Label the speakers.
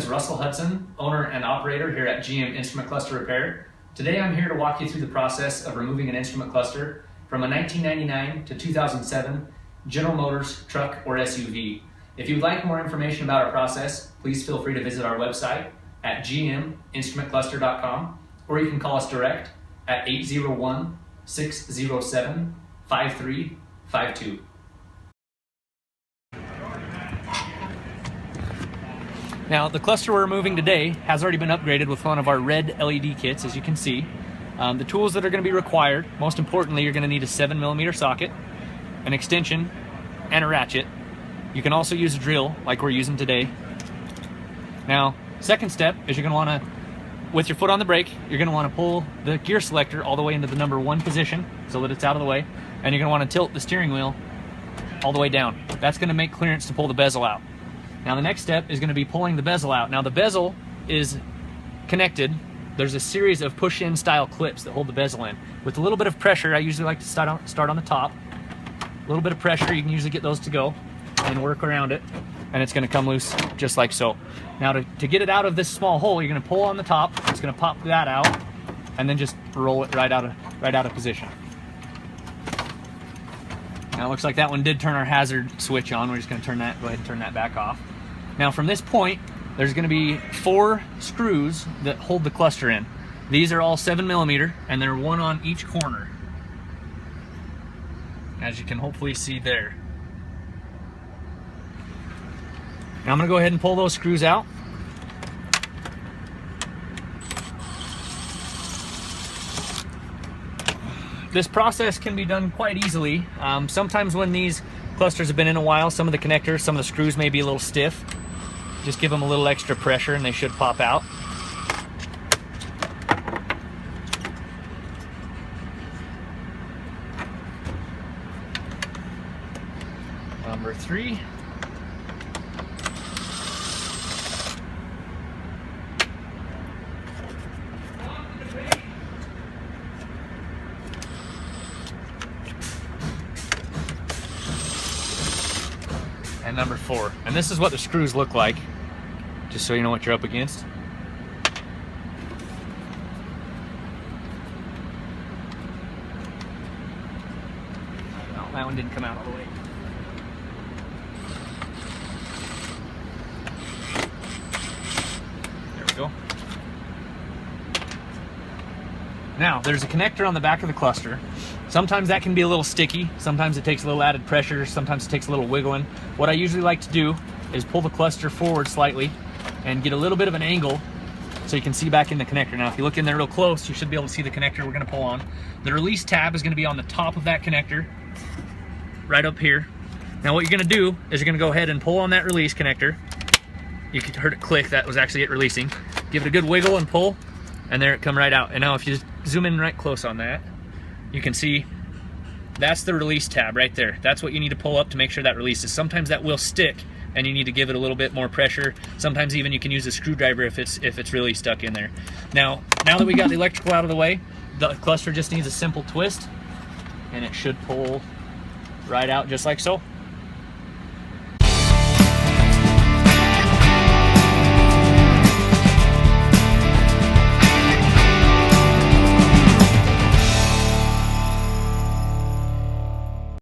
Speaker 1: is Russell Hudson, owner and operator here at GM Instrument Cluster Repair. Today I'm here to walk you through the process of removing an instrument cluster from a 1999 to 2007 General Motors truck or SUV. If you'd like more information about our process, please feel free to visit our website at Cluster.com, or you can call us direct at 801-607-5352. Now, the cluster we're removing today has already been upgraded with one of our red LED kits, as you can see. The tools that are going to be required, most importantly, you're going to need a 7mm socket, an extension, and a ratchet. You can also use a drill like we're using today. Now, second step is you're going to want to, with your foot on the brake, you're going to want to pull the gear selector all the way into the number 1 position so that it's out of the way, and you're going to want to tilt the steering wheel all the way down. That's going to make clearance to pull the bezel out. Now the next step is going to be pulling the bezel out. Now the bezel is connected. There's a series of push-in style clips that hold the bezel in. With a little bit of pressure, I usually like to start on the top. A little bit of pressure, you can usually get those to go and work around it, and it's going to come loose just like so. Now to get it out of this small hole, you're going to pull on the top. It's going to pop that out, and then just roll it right out of position. Now it looks like that one did turn our hazard switch on. We're just going to go ahead and turn that back off. Now from this point, there's going to be 4 screws that hold the cluster in. These are all 7mm, and they're 1 on each corner, as you can hopefully see there. Now I'm going to go ahead and pull those screws out. This process can be done quite easily. Sometimes when these clusters have been in a while, some of the connectors, some of the screws may be a little stiff. Just give them a little extra pressure and they should pop out. Number 3. And number 4. And this is what the screws look like, just so you know what you're up against. No, that one didn't come out all the way. There we go. Now, there's a connector on the back of the cluster. Sometimes that can be a little sticky, sometimes it takes a little added pressure, sometimes it takes a little wiggling. What I usually like to do is pull the cluster forward slightly and get a little bit of an angle so you can see back in the connector. Now if you look in there real close, you should be able to see the connector we're going to pull on. The release tab is going to be on the top of that connector, right up here. Now what you're going to do is you're going to go ahead and pull on that release connector. You heard it click, that was actually it releasing. Give it a good wiggle and pull, and there it come right out. And now if you zoom in right close on that, you can see that's the release tab right there. That's what you need to pull up to make sure that releases. Sometimes that will stick and you need to give it a little bit more pressure. Sometimes even you can use a screwdriver if it's really stuck in there. Now that we got the electrical out of the way, the cluster just needs a simple twist and it should pull right out just like so.